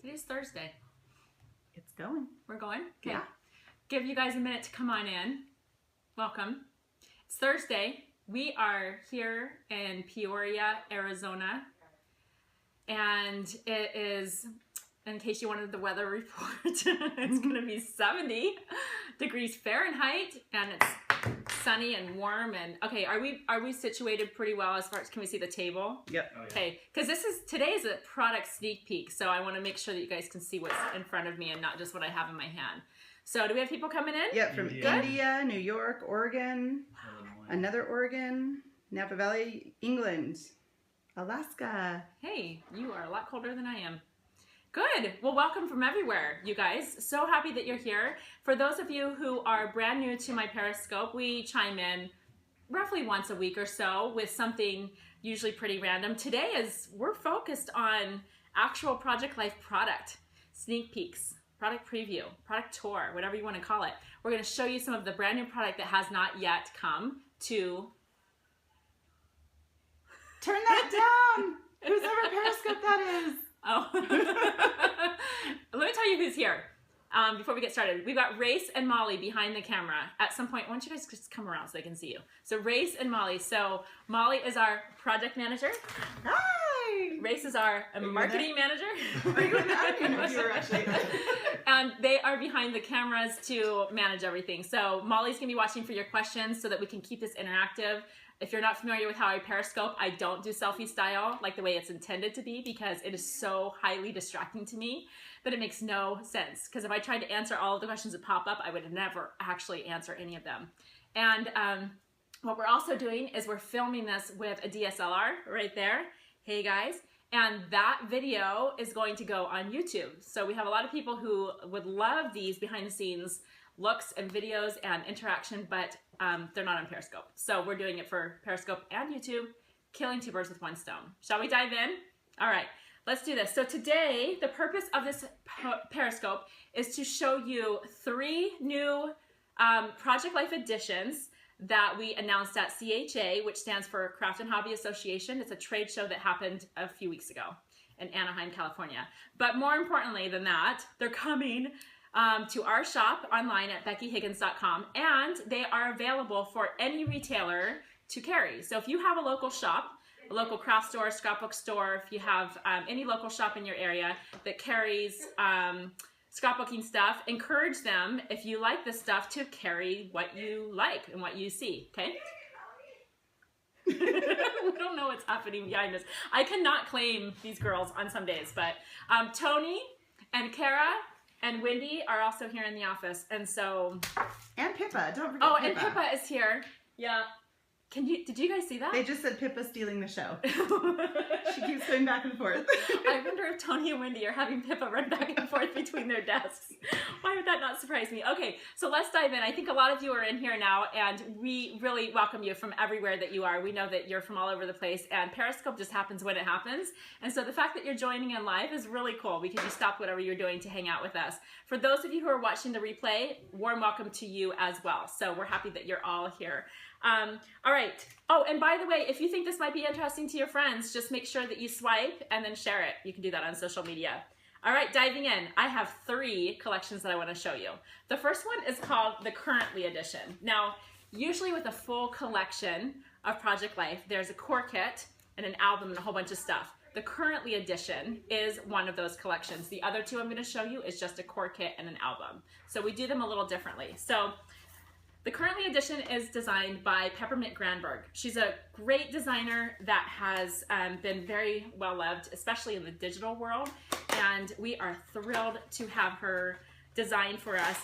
Today's Thursday. It's going. We're going? Okay. Yeah. Give you guys a minute to come on in. Welcome. It's Thursday. We are here in Peoria, Arizona. And it is, in case you wanted the weather report, it's going to be 70 degrees Fahrenheit. And it's sunny and warm. And okay, are we situated pretty well as far as, can we see the table? Yep. Oh, yeah. Okay, because today is a product sneak peek, so I want to make sure that you guys can see what's in front of me and not just what I have in my hand. So do we have people coming in? Yep, from India. India, New York, Oregon, Illinois. another Oregon, Napa Valley, England, Alaska. Hey, you are a lot colder than I am. Good. Well, welcome from everywhere, you guys. So happy that you're here. For those of you who are brand new to my Periscope, we chime in roughly once a week or so with something usually pretty random. Today we're focused on actual Project Life product, sneak peeks, product preview, product tour, whatever you want to call it. We're going to show you some of the brand new product that has not yet come to... Turn that down! Whoever Periscope that is. Oh, let me tell you who's here before we get started. We've got Race and Molly behind the camera. At some point, why don't you guys just come around so they can see you? So Race and Molly. So Molly is our project manager. Hi! Race is our marketing manager. Are you an admin reviewer, actually? And they are behind the cameras to manage everything. So Molly's going to be watching for your questions so that we can keep this interactive. If you're not familiar with how I Periscope, I don't do selfie style like the way it's intended to be because it is so highly distracting to me that it makes no sense. Because if I tried to answer all of the questions that pop up, I would never actually answer any of them. And what we're also doing is we're filming this with a DSLR right there. Hey guys. And that video is going to go on YouTube. So we have a lot of people who would love these behind the scenes looks and videos and interaction, but they're not on Periscope. So we're doing it for Periscope and YouTube, killing two birds with one stone. Shall we dive in? All right, let's do this. So today, the purpose of this Periscope is to show you 3 new Project Life editions that we announced at CHA, which stands for Craft and Hobby Association. It's a trade show that happened a few weeks ago in Anaheim, California. But more importantly than that, they're coming to our shop online at beckyhiggins.com, and they are available for any retailer to carry. So if you have a local shop, a local craft store, scrapbook store, if you have any local shop in your area that carries scrapbooking stuff, encourage them, if you like this stuff, to carry what you like and what you see, okay? We don't know what's happening behind us. I cannot claim these girls on some days, but Tony and Kara and Wendy are also here in the office, and so... And Pippa, don't forget Oh, Pippa. and Pippa is here. Yeah. Did you guys see that? They just said Pippa stealing the show. She keeps going back and forth. I wonder if Tony and Wendy are having Pippa run back and forth between their desks. Why would that not surprise me? Okay, so let's dive in. I think a lot of you are in here now, and we really welcome you from everywhere that you are. We know that you're from all over the place, and Periscope just happens when it happens. And so the fact that you're joining in live is really cool because you stopped whatever you're doing to hang out with us. For those of you who are watching the replay, warm welcome to you as well. So we're happy that you're all here. All right. Oh, and by the way, if you think this might be interesting to your friends, just make sure that you swipe and then share it. You can do that on social media. All right, diving in. I have 3 collections that I want to show you. The first one is called the Currently Edition. Now, usually with a full collection of Project Life, there's a core kit and an album and a whole bunch of stuff. The Currently Edition is one of those collections. The other 2 I'm going to show you is just a core kit and an album. So we do them a little differently. So the Currently Edition is designed by Peppermint Granberg. She's a great designer that has been very well loved, especially in the digital world. And we are thrilled to have her design for us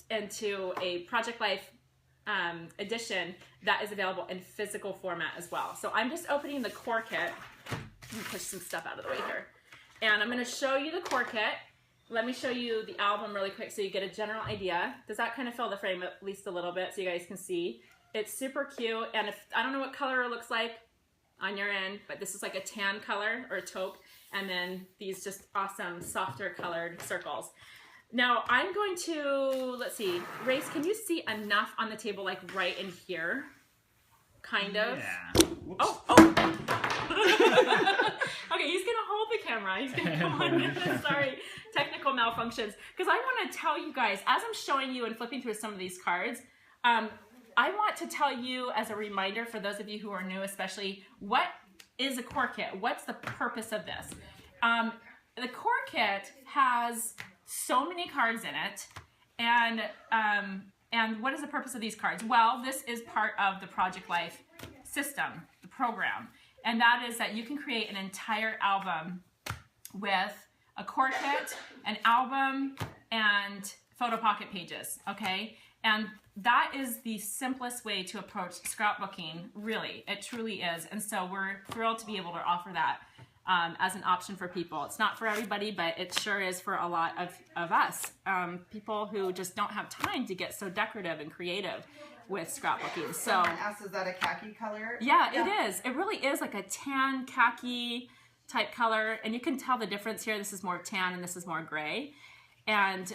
into a Project Life edition that is available in physical format as well. So I'm just opening the core kit. Let me push some stuff out of the way here. And I'm going to show you the core kit. Let me show you the album really quick so you get a general idea. Does that kind of fill the frame at least a little bit so you guys can see? It's super cute, and if I don't know what color it looks like on your end, but this is like a tan color or a taupe, and then these just awesome softer colored circles. Now I'm going to, let's see, Race, can you see enough on the table like right in here? Kind of. Yeah. Whoops. Oh. Okay, he's gonna hold the camera. camera. He's going to come on. Sorry, technical malfunctions. Because I want to tell you guys, as I'm showing you and flipping through some of these cards, I want to tell you as a reminder for those of you who are new, especially, what is a core kit? What's the purpose of this? The core kit has so many cards in it, and what is the purpose of these cards? Well, this is part of the Project Life system, the program, and that is that you can create an entire album with a core kit, an album, and photo pocket pages, okay? And that is the simplest way to approach scrapbooking, really. It truly is, and so we're thrilled to be able to offer that as an option for people. It's not for everybody, but it sure is for a lot of us. People who just don't have time to get so decorative and creative with scrapbooking. So, someone asked, is that a khaki color? Yeah, it is. It really is like a tan khaki type color, and you can tell the difference here. This is more tan and this is more gray. And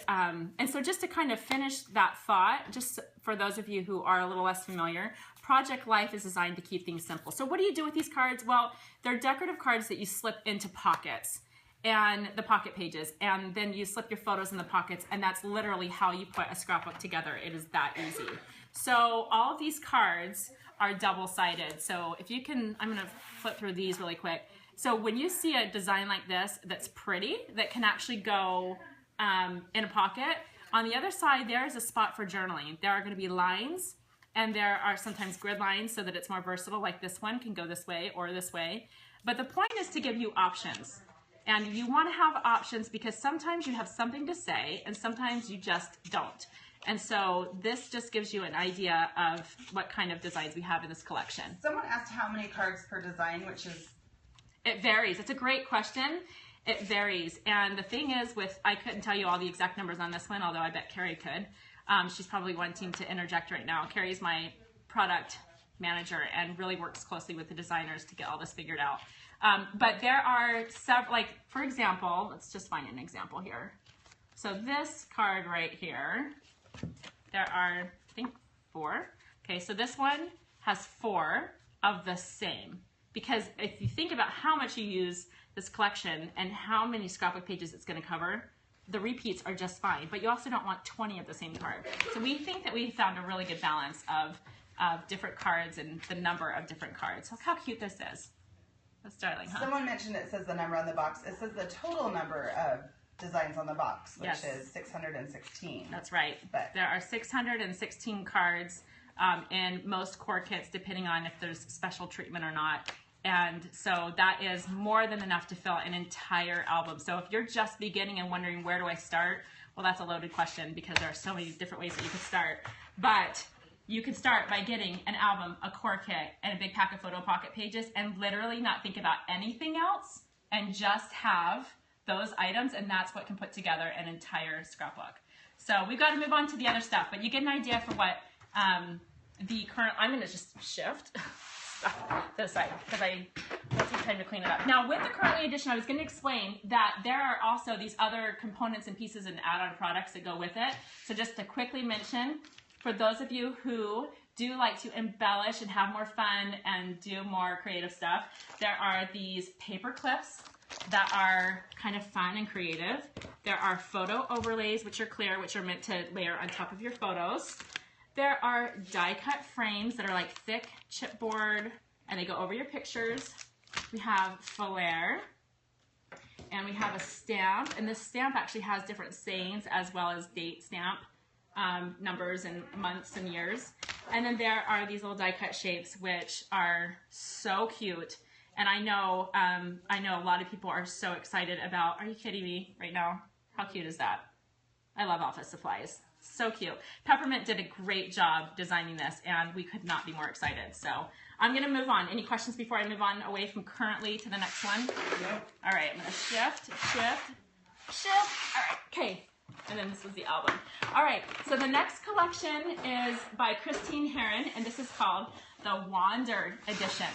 so just to kind of finish that thought, just for those of you who are a little less familiar, Project Life is designed to keep things simple. So what do you do with these cards? Well, they're decorative cards that you slip into pockets and the pocket pages, and then you slip your photos in the pockets, and that's literally how you put a scrapbook together. It is that easy. So all of these cards are double-sided. So if you can, I'm gonna flip through these really quick. So when you see a design like this that's pretty, that can actually go in a pocket, on the other side there's a spot for journaling. There are going to be lines, and there are sometimes grid lines so that it's more versatile, like this one can go this way or this way. But the point is to give you options, and you want to have options because sometimes you have something to say and sometimes you just don't. And so this just gives you an idea of what kind of designs we have in this collection. Someone asked how many cards per design, which is... It varies. It's a great question. It varies. And the thing is, I couldn't tell you all the exact numbers on this one, although I bet Carrie could. She's probably wanting to interject right now. Carrie's my product manager and really works closely with the designers to get all this figured out. But there are several, like, for example, let's just find an example here. So this card right here, there are, I think, 4. Okay, so this one has 4 of the same. Because if you think about how much you use this collection and how many scrapbook pages it's going to cover, the repeats are just fine. But you also don't want 20 of the same card. So we think that we found a really good balance of different cards and the number of different cards. Look how cute this is. That's darling, huh? Someone mentioned it says the number on the box. It says the total number of designs on the box, which is 616. That's right. But there are 616 cards in most core kits, depending on if there's special treatment or not. And so that is more than enough to fill an entire album. So if you're just beginning and wondering, where do I start? Well, that's a loaded question because there are so many different ways that you could start. But you could start by getting an album, a core kit, and a big pack of photo pocket pages, and literally not think about anything else and just have those items, and that's what can put together an entire scrapbook. So we've got to move on to the other stuff, but you get an idea for what the current, I'm going to just shift this side because let's take time to clean it up. Now with the currently edition, I was going to explain that there are also these other components and pieces and add-on products that go with it. So just to quickly mention, for those of you who do like to embellish and have more fun and do more creative stuff, there are these paper clips that are kind of fun and creative. There are photo overlays, which are clear, which are meant to layer on top of your photos. There are die-cut frames that are like thick chipboard, and they go over your pictures. We have flair, and we have a stamp, and this stamp actually has different sayings as well as date stamp, numbers and months and years. And then there are these little die-cut shapes, which are so cute. And I know a lot of people are so excited about, are you kidding me right now? How cute is that? I love office supplies. So cute. Peppermint did a great job designing this, and we could not be more excited. So I'm going to move on. Any questions before I move on away from currently to the next one? No. All right, I'm going to shift. All right, okay. And then this was the album. All right, so the next collection is by Christine Heron, and this is called the Wander Edition.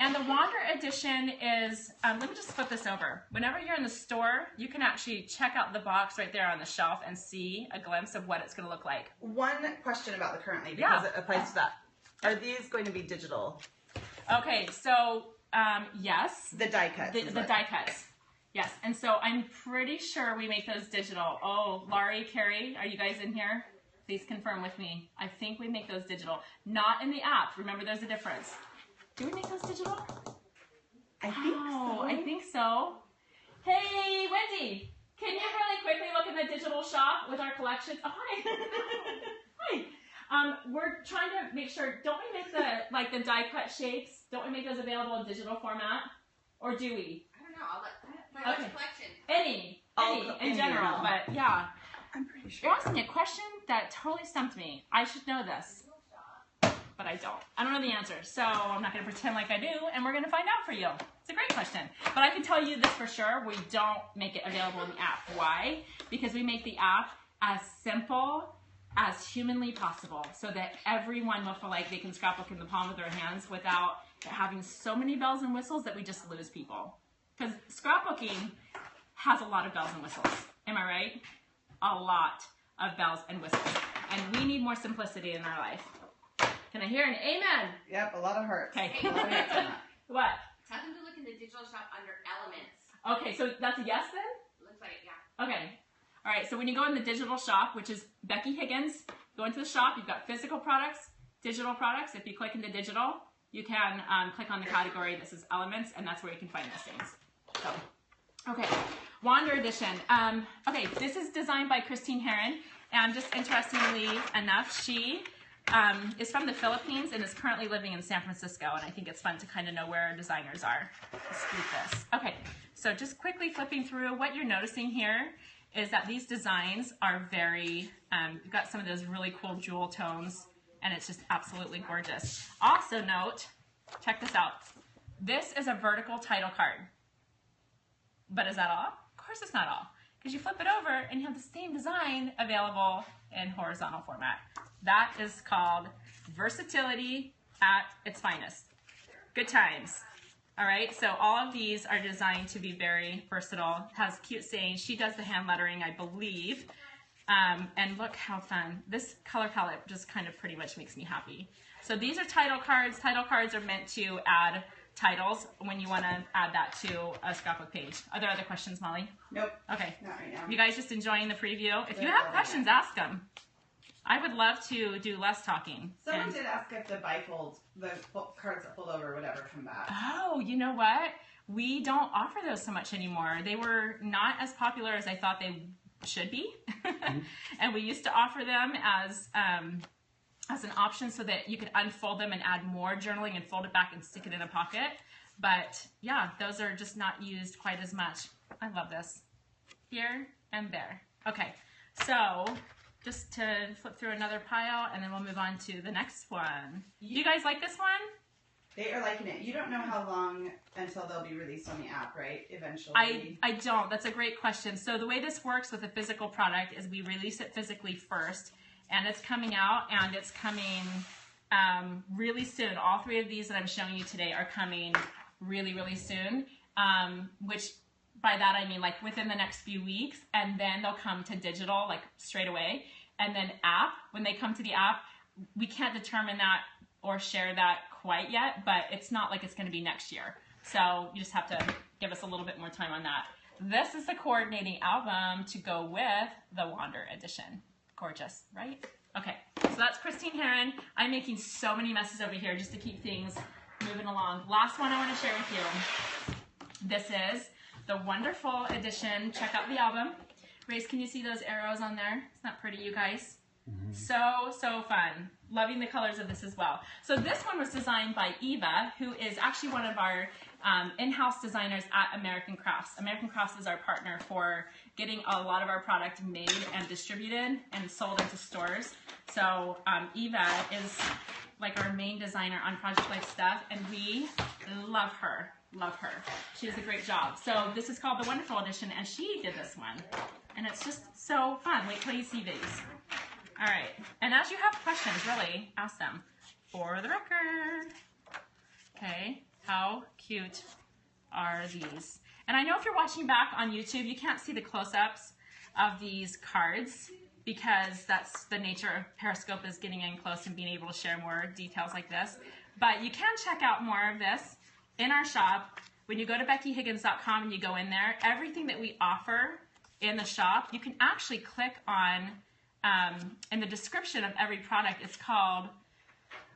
And the Wander Edition is, let me just flip this over. Whenever you're in the store, you can actually check out the box right there on the shelf and see a glimpse of what it's going to look like. One question about the currently, because it applies to that. Are these going to be digital? Okay, so yes. The die cuts. The die cuts. Yes, and so I'm pretty sure we make those digital. Oh, Laurie, Carrie, are you guys in here? Please confirm with me. I think we make those digital. Not in the app. Remember, there's a difference. Do we make those digital? I think so. I think so. Hey, Wendy, can you really quickly look in the digital shop with our collections? Oh, hi. Hi. We're trying to make sure, don't we make the die cut shapes? Don't we make those available in digital format? Or do we? I don't know. I'll let my collection. Any in general, but yeah. I'm pretty sure. You're asking me a question that totally stumped me. I should know this, but I don't. I don't know the answer, so I'm not going to pretend like I do, and we're going to find out for you. It's a great question. But I can tell you this for sure, we don't make it available in the app. Why? Because we make the app as simple as humanly possible so that everyone will feel like they can scrapbook in the palm of their hands without having so many bells and whistles that we just lose people. Because scrapbooking has a lot of bells and whistles. Am I right? A lot of bells and whistles. And we need more simplicity in our life. Can I hear an amen? Yep, a lot of hearts. Okay. A lot of hearts on that. What? Tell them to look in the digital shop under elements. Okay, so that's a yes then? Looks like it, yeah. Okay. All right, so when you go in the digital shop, which is Becky Higgins, go into the shop, you've got physical products, digital products. If you click into digital, you can click on the category that says elements, and that's where you can find those things. So, okay, Wander Edition. Okay, this is designed by Christine Herron, and just interestingly enough, she is from the Philippines and is currently living in San Francisco, and I think it's fun to kind of know where our designers are. Let's do this. Okay, so just quickly flipping through, what you're noticing here is that these designs are very, you've got some of those really cool jewel tones, and it's just absolutely gorgeous. Also note, check this out. This is a vertical title card. But is that all? Of course it's not all. Because you flip it over and you have the same design available in horizontal format. That is called versatility at its finest. Good times. All right, so all of these are designed to be very versatile. It has cute sayings. She does the hand lettering, I believe. And look how fun. This color palette just kind of pretty much makes me happy. So these are title cards. Title cards are meant to add titles when you want to add that to a scrapbook page. Are there other questions, Molly? Nope. Okay. Not right now. You guys just enjoying the preview? If you have questions, ask them. I would love to do less talking. Someone did ask if the bifold, the cards that fold over would ever come back. Oh, you know what? We don't offer those so much anymore. They were not as popular as I thought they should be. And we used to offer them as an option so that you could unfold them and add more journaling and fold it back and stick it in a pocket. But yeah, those are just not used quite as much. I love this. Here and there. Okay, so just to flip through another pile and then we'll move on to the next one. You guys like this one? They are liking it. You don't know how long until they'll be released on the app, right? Eventually. I don't. That's a great question. So the way this works with a physical product is we release it physically first, and it's coming out, and it's coming really soon. All three of these that I'm showing you today are coming really, really soon, which by that I mean like within the next few weeks, and then they'll come to digital like straight away. And then app, when they come to the app, we can't determine that or share that quite yet, but it's not like it's going to be next year. So you just have to give us a little bit more time on that. This is the coordinating album to go with the Wander edition. Gorgeous, right? Okay, so that's Christine Herron. I'm making so many messes over here just to keep things moving along. Last one I want to share with you. This is the wonderful edition. Check out the album. Grace, can you see those arrows on there? Isn't that pretty, you guys? So fun. Loving the colors of this as well. So this one was designed by Eva, who is actually one of our in-house designers at American Crafts. American Crafts is our partner for getting a lot of our product made and distributed and sold into stores. So Eva is like our main designer on Project Life stuff, and we love her. Love her. She does a great job. So this is called the Wonderful Edition, and she did this one. And it's just so fun. Wait till you see these. All right. And as you have questions, really, ask them. For the record. Okay. How cute are these? And I know if you're watching back on YouTube, you can't see the close-ups of these cards because that's the nature of Periscope, is getting in close and being able to share more details like this. But you can check out more of this in our shop when you go to BeckyHiggins.com and you go in there, everything that we offer in the shop, you can actually click on, in the description of every product, it's called,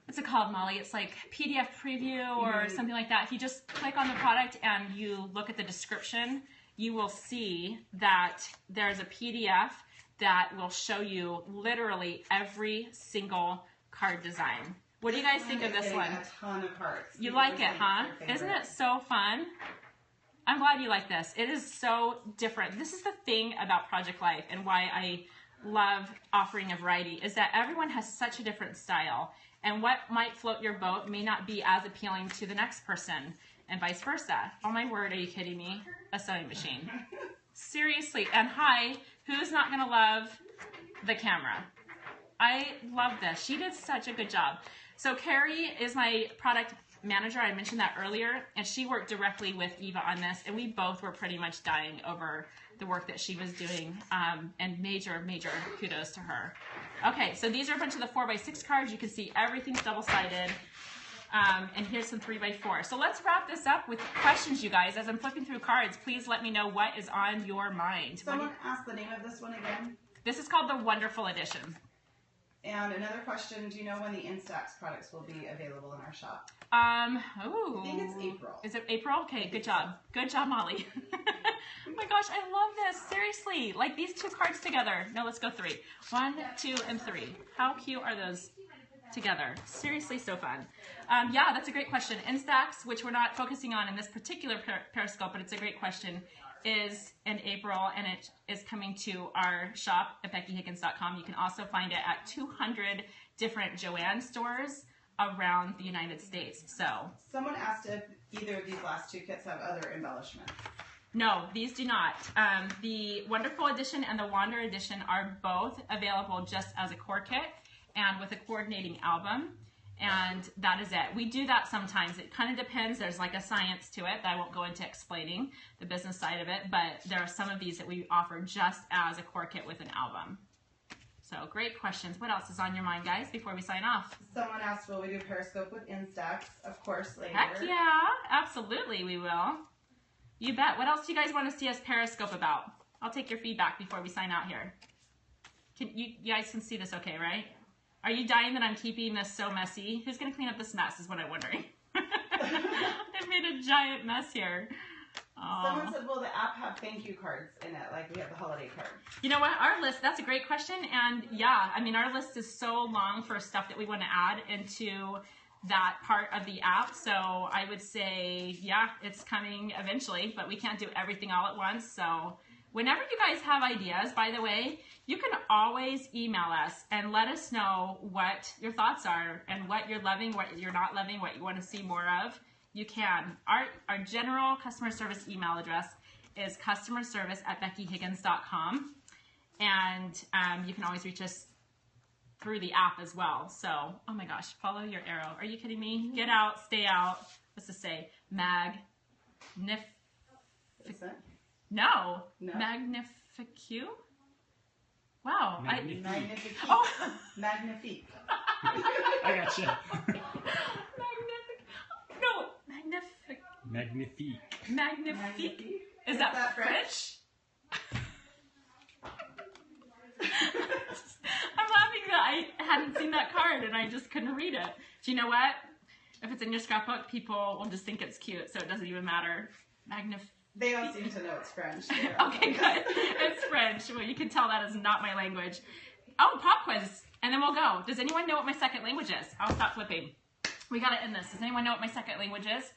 what's it called, Molly? It's like PDF preview or something like that. If you just click on the product and you look at the description, you will see that there's a PDF that will show you literally every single card design. What do you guys think of this one? A ton of cards. You like it, huh? Isn't it so fun? I'm glad you like this. It is so different. This is the thing about Project Life and why I love offering a variety, is that everyone has such a different style. And what might float your boat may not be as appealing to the next person, and vice versa. Oh my word, are you kidding me? A sewing machine. Seriously. And hi, who's not going to love the camera? I love this. She did such a good job. So Carrie is my product manager. I mentioned that earlier, and she worked directly with Eva on this, and we both were pretty much dying over the work that she was doing, and major kudos to her. Okay, so these are a bunch of the 4x6 cards. You can see everything's double-sided, and here's some 3x4. So let's wrap this up with questions, you guys. As I'm flipping through cards, please let me know what is on your mind. Someone asked the name of this one again. This is called the Wonderful Edition. And another question, do you know when the Instax products will be available in our shop? Oh. I think it's April. Is it April? Okay, good job. Good job, Molly. Oh my gosh, I love this. Seriously. Like these two cards together. No, let's go 3. 1, 2, and 3. How cute are those together? Seriously, so fun. Yeah, that's a great question. Instax, which we're not focusing on in this particular Periscope, but it's a great question, is in April, and it is coming to our shop at BeckyHiggins.com. You can also find it at 200 different Joann stores around the United States. So someone asked if either of these last two kits have other embellishments. No, these do not. The Wonderful Edition and the Wander Edition are both available just as a core kit and with a coordinating album. And that is it. We do that sometimes. It kind of depends. There's like a science to it that I won't go into explaining the business side of it, but there are some of these that we offer just as a core kit with an album. So great questions. What else is on your mind, guys, before we sign off? Someone asked, will we do Periscope with Instax? Of course, later. Heck yeah, absolutely we will. You bet. What else do you guys want to see us Periscope about? I'll take your feedback before we sign out here. You guys can see this okay, right? Are you dying that I'm keeping this so messy? Who's going to clean up this mess is what I'm wondering. I've made a giant mess here. Oh. Someone said, will the app have thank you cards in it like we have the holiday card? You know what? Our list, that's a great question. And yeah, I mean, our list is so long for stuff that we want to add into that part of the app. So I would say, yeah, it's coming eventually, but we can't do everything all at once. So whenever you guys have ideas, by the way, you can always email us and let us know what your thoughts are and what you're loving, what you're not loving, what you want to see more of. You can. Our general customer service email address is customerservice@BeckyHiggins.com. And you can always reach us through the app as well. So, oh my gosh, follow your arrow. Are you kidding me? Get out, stay out. What's this say? No. Magnifique? Wow. Magnifique. Oh. Magnifique. I gotcha. Magnifique. Magnifique. Is that French? I'm laughing that I hadn't seen that card and I just couldn't read it. Do you know what? If it's in your scrapbook, people will just think it's cute, so it doesn't even matter. They don't seem to know it's French. Okay, good. It's French. Well, you can tell that is not my language. Oh, pop quiz, and then we'll go. Does anyone know what my second language is? I'll stop flipping. We got to end this. Does anyone know what my second language is?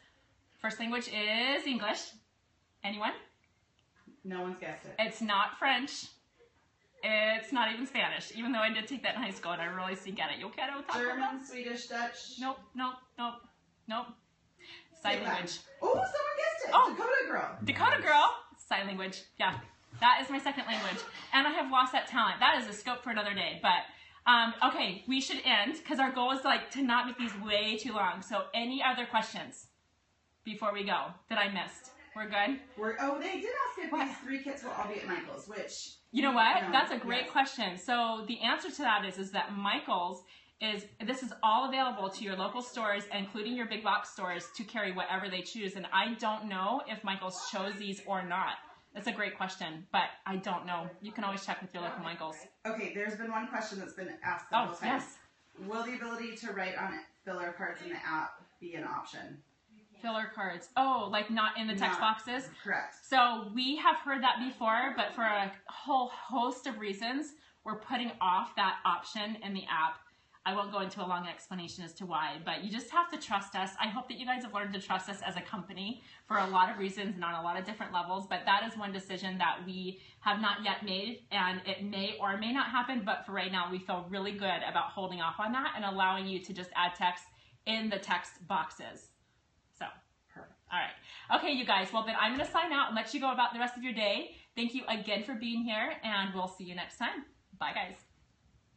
First language is English. Anyone? No one's guessed it. It's not French. It's not even Spanish, even though I did take that in high school and I really see get it. You quiero taco? German, Swedish, Dutch. Nope. Sign language. Oh, someone guessed it. Oh. Dakota girl. Dakota girl. Sign language. Yeah. That is my second language. And I have lost that talent. That is a scope for another day. But, okay, we should end because our goal is to not make these way too long. So any other questions before we go that I missed? We're good? They did ask if these 3 kits will all be at Michael's, which... You know what? That's a great question. So the answer to that is that Michael's is this is all available to your local stores, including your big box stores, to carry whatever they choose. And I don't know if Michaels chose these or not. That's a great question, but I don't know. You can always check with your local Michaels. Okay, there's been one question that's been asked several times. Yes. Will the ability to write on filler cards in the app be an option? Filler cards. Oh, like not in the text boxes? Correct. So we have heard that before, but for a whole host of reasons, we're putting off that option in the app. I won't go into a long explanation as to why, but you just have to trust us. I hope that you guys have learned to trust us as a company for a lot of reasons and on a lot of different levels, but that is one decision that we have not yet made, and it may or may not happen, but for right now, we feel really good about holding off on that and allowing you to just add text in the text boxes. So, perfect. All right. Okay, you guys, well then I'm gonna sign out and let you go about the rest of your day. Thank you again for being here, and we'll see you next time. Bye, guys.